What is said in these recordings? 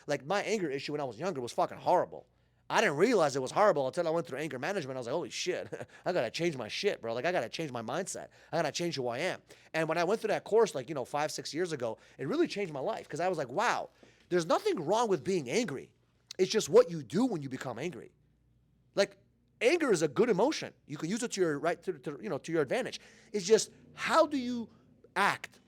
Like my anger issue when I was younger was fucking horrible. I didn't realize it was horrible until I went through anger management. I was like, holy shit, I gotta change my shit, bro. Like I gotta change my mindset. I gotta change who I am. And when I went through that course, like, 5, 6 years ago, it really changed my life because I was like, wow, there's nothing wrong with being angry. It's just what you do when you become angry. Like anger is a good emotion. You can use it to your right to your advantage. It's just how do you act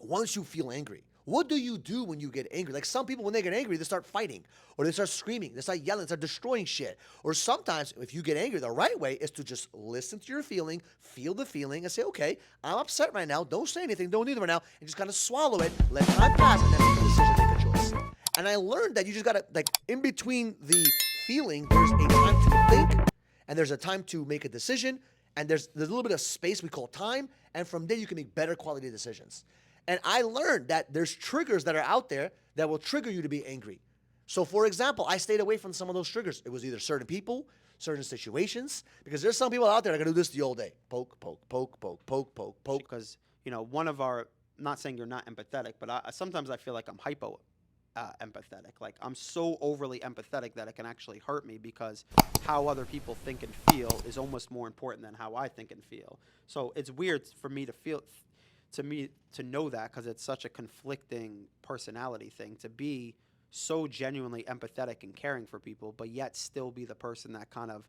once you feel angry? What do you do when you get angry? Like some people, when they get angry, they start fighting or they start screaming, they start yelling, they start destroying shit. Or sometimes, if you get angry, the right way is to just listen to your feeling, feel the feeling, and say, okay, I'm upset right now. Don't say anything. Don't do it right now. And just kind of swallow it, let time pass, and then make a decision, make a choice. And I learned that you just got to, like, in between the feeling, there's a time to think, and there's a time to make a decision, and there's a little bit of space we call time, and from there you can make better quality decisions. And I learned that there's triggers that are out there that will trigger you to be angry. So for example, I stayed away from some of those triggers. It was either certain people, certain situations, because there's some people out there that are gonna do this the whole day. Poke, poke, poke, poke, poke, poke, poke. Because, one of our, not saying you're not empathetic, but sometimes I feel like I'm hypo empathetic. Like I'm so overly empathetic that it can actually hurt me because how other people think and feel is almost more important than how I think and feel. So it's weird for me to know that because it's such a conflicting personality thing to be so genuinely empathetic and caring for people, but yet still be the person that kind of,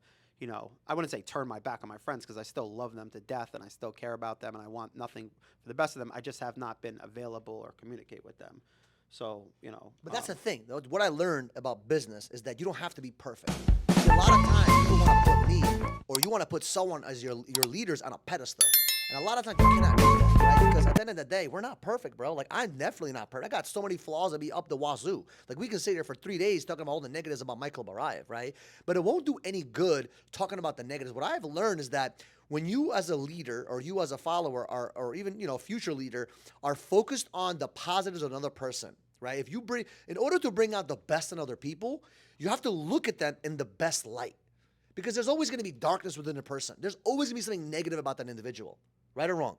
I wouldn't say turn my back on my friends because I still love them to death and I still care about them and I want nothing for the best of them. I just have not been available or communicate with them. So, But that's the thing. What I learned about business is that you don't have to be perfect. See, a lot of times people want to put me or you want to put someone as your leaders on a pedestal. And a lot of times you cannot do that, right? Because at the end of the day, we're not perfect, bro. Like, I'm definitely not perfect. I got so many flaws that be up the wazoo. Like, we can sit here for 3 days talking about all the negatives about Michael Barayev, right? But it won't do any good talking about the negatives. What I've learned is that when you as a leader or you as a follower or even, future leader are focused on the positives of another person, right? In order to bring out the best in other people, you have to look at them in the best light. Because there's always going to be darkness within a person. There's always going to be something negative about that individual. Right or wrong?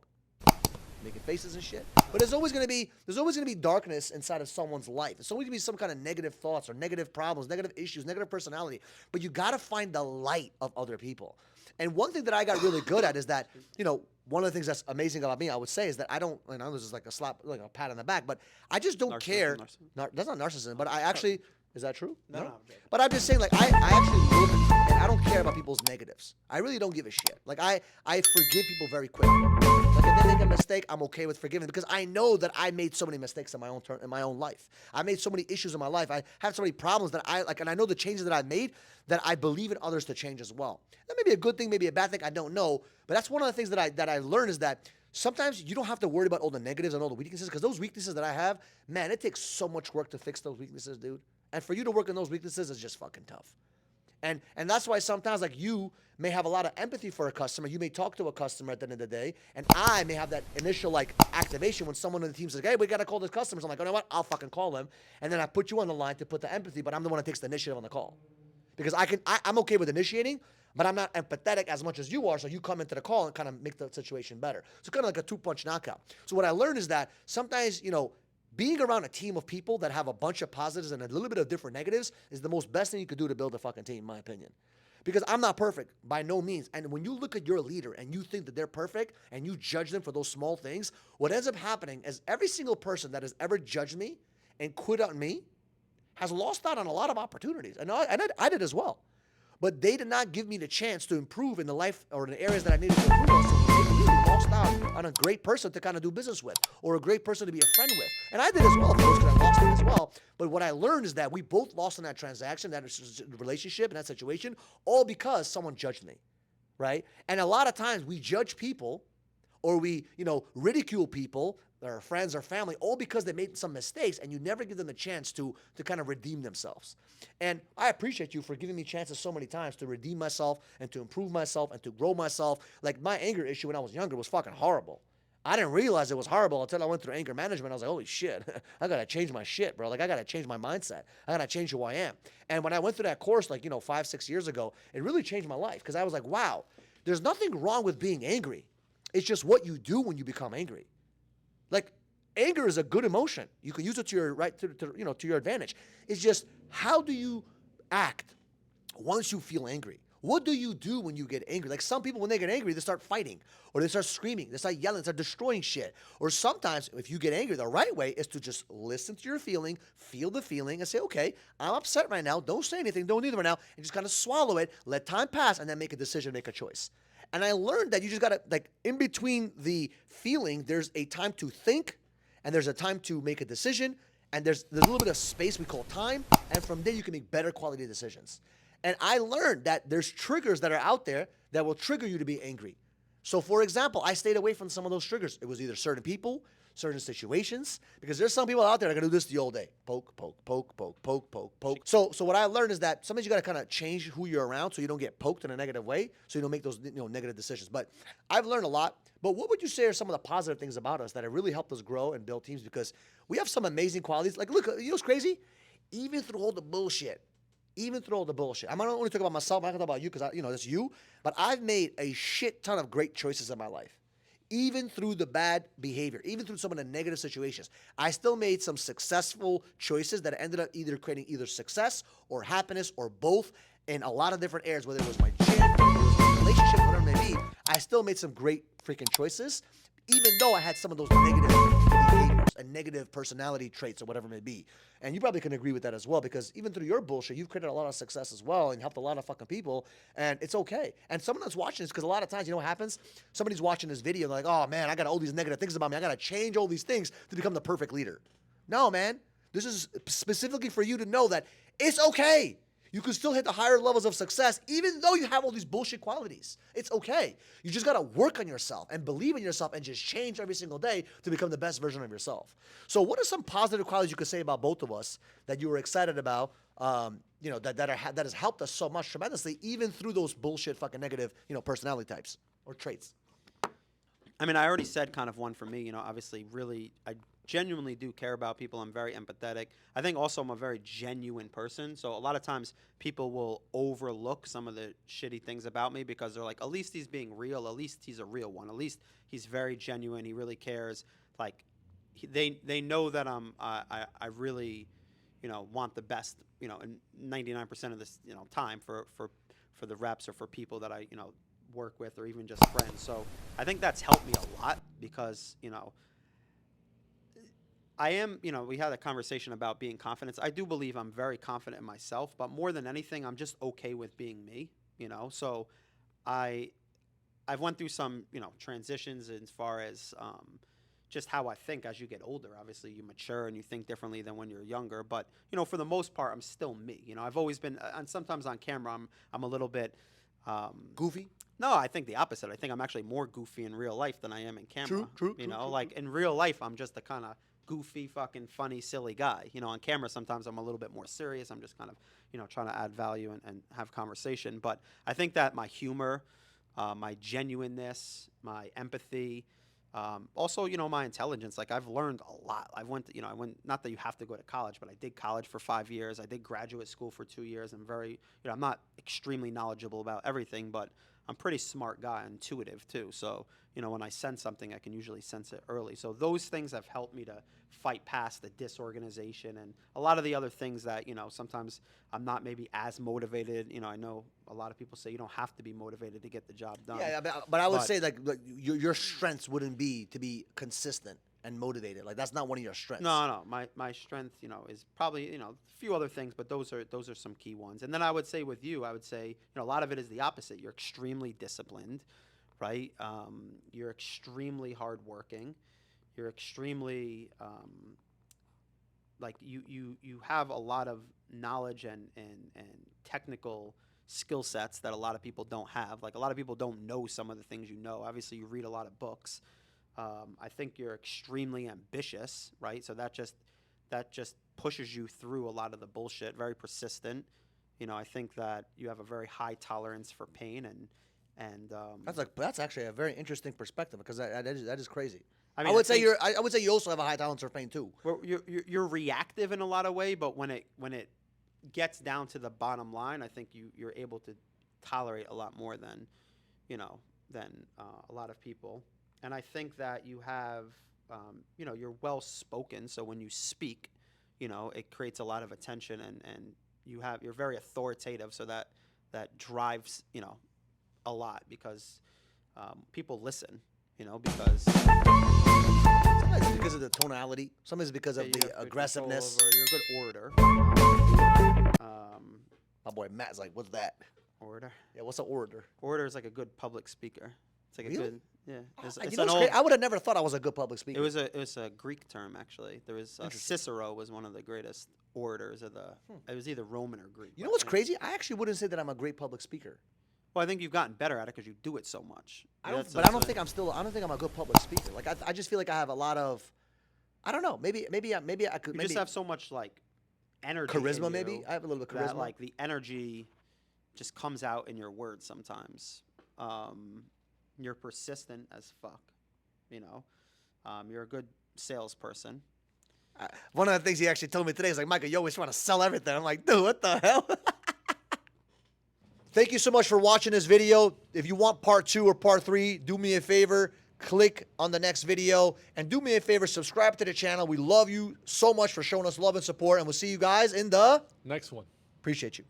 Making faces and shit. But there's always gonna be darkness inside of someone's life. There's always gonna be some kind of negative thoughts or negative problems, negative issues, negative personality. But you gotta find the light of other people. And one thing that I got really good at is that, one of the things that's amazing about me, I would say, is that I don't, I know this is like a slap, like a pat on the back, but I just don't care. That's not narcissism, but I actually, is that true? No. But I'm just saying, like, I actually look and I don't care about people's negatives. I really don't give a shit. Like, I forgive people very quickly. Like, if they make a mistake, I'm okay with forgiving because I know that I made so many mistakes in my own life. I made so many issues in my life. I have so many problems that I like, and I know the changes that I've made that I believe in others to change as well. That may be a good thing, maybe a bad thing, I don't know. But that's one of the things that I learned is that sometimes you don't have to worry about all the negatives and all the weaknesses because those weaknesses that I have, man, it takes so much work to fix those weaknesses, dude. And for you to work on those weaknesses is just fucking tough. And that's why sometimes, like, you may have a lot of empathy for a customer. You may talk to a customer at the end of the day, and I may have that initial, like, activation when someone on the team says, hey, we got to call this customer. So I'm like, you know what? I'll fucking call them. And then I put you on the line to put the empathy, but I'm the one that takes the initiative on the call. Because I'm okay with initiating, but I'm not empathetic as much as you are, so you come into the call and kind of make the situation better. So kind of like a 2-punch knockout. So what I learned is that sometimes, being around a team of people that have a bunch of positives and a little bit of different negatives is the most best thing you could do to build a fucking team, in my opinion. Because I'm not perfect, by no means. And when you look at your leader and you think that they're perfect and you judge them for those small things, what ends up happening is every single person that has ever judged me and quit on me has lost out on a lot of opportunities. And I did as well. But they did not give me the chance to improve in the life or in the areas that I needed to improve on. So they really lost out on a great person to kind of do business with or a great person to be a friend with. And I did as well, of course, because I lost it as well. But what I learned is that we both lost in that transaction, that relationship, in that situation, all because someone judged me, right? And a lot of times we judge people or we, ridicule people, their friends or family, all because they made some mistakes and you never give them a chance to kind of redeem themselves. And I appreciate you for giving me chances so many times to redeem myself and to improve myself and to grow myself. Like my anger issue when I was younger was fucking horrible. I didn't realize it was horrible until I went through anger management. I was like, holy shit, I gotta change my shit, bro. Like I gotta change my mindset. I gotta change who I am. And when I went through that course, like, 5, 6 years ago, it really changed my life because I was like, wow, there's nothing wrong with being angry. It's just what you do when you become angry. Like, anger is a good emotion. You can use it to your to your advantage. It's just, how do you act once you feel angry? What do you do when you get angry? Like, some people, when they get angry, they start fighting, or they start screaming, they start yelling, they start destroying shit. Or sometimes, if you get angry, the right way is to just listen to your feeling, feel the feeling, and say, okay, I'm upset right now. Don't say anything. Don't need it right now. And just kind of swallow it, let time pass, and then make a decision, make a choice. And I learned that you just got to, like, in between the feeling, there's a time to think, and there's a time to make a decision, and there's a little bit of space we call time, and from there you can make better quality decisions. And I learned that there's triggers that are out there that will trigger you to be angry. So, for example, I stayed away from some of those triggers. It was either certain people, certain situations, because there's some people out there that are gonna do this the whole day. Poke, poke, poke, poke, poke, poke, poke. So what I learned is that sometimes you gotta kind of change who you're around so you don't get poked in a negative way, so you don't make those negative decisions. But I've learned a lot. But what would you say are some of the positive things about us that have really helped us grow and build teams? Because we have some amazing qualities. Like, look, you know what's crazy? Even through all the bullshit, I'm not only talking about myself, I'm not talking about you, because that's you. But I've made a shit ton of great choices in my life. Even through the bad behavior, even through some of the negative situations, I still made some successful choices that ended up either creating either success or happiness or both in a lot of different areas, whether it was my gym, whether it was my relationship, whatever it may be. I still made some great freaking choices, even though I had some of those negative behaviors and negative personality traits or whatever it may be. And you probably can agree with that as well, because even through your bullshit, you've created a lot of success as well and helped a lot of fucking people, and it's okay. And someone that's watching this, because a lot of times, you know what happens? Somebody's watching this video and they're like, oh man, I got all these negative things about me. I got to change all these things to become the perfect leader. No, man. This is specifically for you to know that it's okay. You can still hit the higher levels of success even though you have all these bullshit qualities. It's okay. You just got to work on yourself and believe in yourself and just change every single day to become the best version of yourself. So what are some positive qualities you could say about both of us that you were excited about, that has helped us so much tremendously, even through those bullshit fucking negative, personality types or traits? I mean, I already said kind of one for me, obviously really, I genuinely do care about people. I'm very empathetic. I think also I'm a very genuine person. So a lot of times people will overlook some of the shitty things about me because they're like, at least he's being real. At least he's a real one. At least he's very genuine. He really cares. Like, they know that I really, want the best, in 99% of this, time for the reps or for people that I, work with, or even just friends. So I think that's helped me a lot because, I am, we had a conversation about being confident. I do believe I'm very confident in myself, but more than anything, I'm just okay with being me, So I've went through some, transitions as far as just how I think as you get older. Obviously, you mature and you think differently than when you're younger. But, for the most part, I'm still me. I've always been, and sometimes on camera, I'm a little bit Goofy? No, I think the opposite. I think I'm actually more goofy in real life than I am in camera. True. Like in real life, I'm just the kind of goofy, fucking funny, silly guy. On camera, sometimes I'm a little bit more serious. I'm just kind of, trying to add value and have conversation. But I think that my humor, my genuineness, my empathy, also, my intelligence. Like, I've learned a lot. I went, not that you have to go to college, but I did college for 5 years. I did graduate school for 2 years. I'm very, I'm not extremely knowledgeable about everything, but I'm a pretty smart guy, intuitive too. So, when I sense something, I can usually sense it early. So those things have helped me to fight past the disorganization and a lot of the other things that, sometimes I'm not maybe as motivated. I know a lot of people say you don't have to be motivated to get the job done. Yeah, but I would say like your strengths wouldn't be to be consistent and motivated. Like, that's not one of your strengths. No. My strength, is probably, a few other things, but those are some key ones. And then I would say with you, a lot of it is the opposite. You're extremely disciplined, right? You're extremely hardworking. You're extremely like you have a lot of knowledge and technical skill sets that a lot of people don't have. Like, a lot of people don't know some of the things you know. Obviously, you read a lot of books. I think you're extremely ambitious, right? So that just pushes you through a lot of the bullshit. Very persistent. I think that you have a very high tolerance for pain, and that's actually a very interesting perspective, because that is crazy. I mean, I would say you also have a high tolerance for pain too. Well, you're reactive in a lot of way, but when it gets down to the bottom line, I think you're able to tolerate a lot more than a lot of people. And I think that you have you know, you're well spoken. So when you speak, you know, it creates a lot of attention, and you're very authoritative. So that drives, you know, a lot because people listen, you know, because Sometimes it's because of the tonality. Sometimes it's because of you the have good aggressiveness. control over- You're a good orator. My boy Matt's like, what's that? Orator. Yeah, what's an orator? Orator is like a good public speaker. It's like a Really? good, yeah. It's You an know what's old- great? I would have never thought I was a good public speaker. It was a Greek term actually. There was Interesting. Cicero was one of the greatest orators of the. It was either Roman or Greek. You know but what's yeah. crazy? I actually wouldn't say that I'm a great public speaker. Well, I think you've gotten better at it because you do it so much. I don't, That's- but I that's don't what- think I don't think I'm a good public speaker. Like I just feel like I have a lot of, I don't know. Maybe I could. You maybe just have so much like energy. charisma. in Maybe you I have a little bit of that charisma. like the energy just comes out in your words sometimes. You're persistent as fuck. You know, you're a good salesperson. One of the things he actually told me today is like, Michael, you always trying to sell everything. I'm like, dude, what the hell? Thank you so much for watching this video. If you want part 2 or part 3, do me a favor, click on the next video, and do me a favor, subscribe to the channel. We love you so much for showing us love and support, and we'll see you guys in the Next one. appreciate you.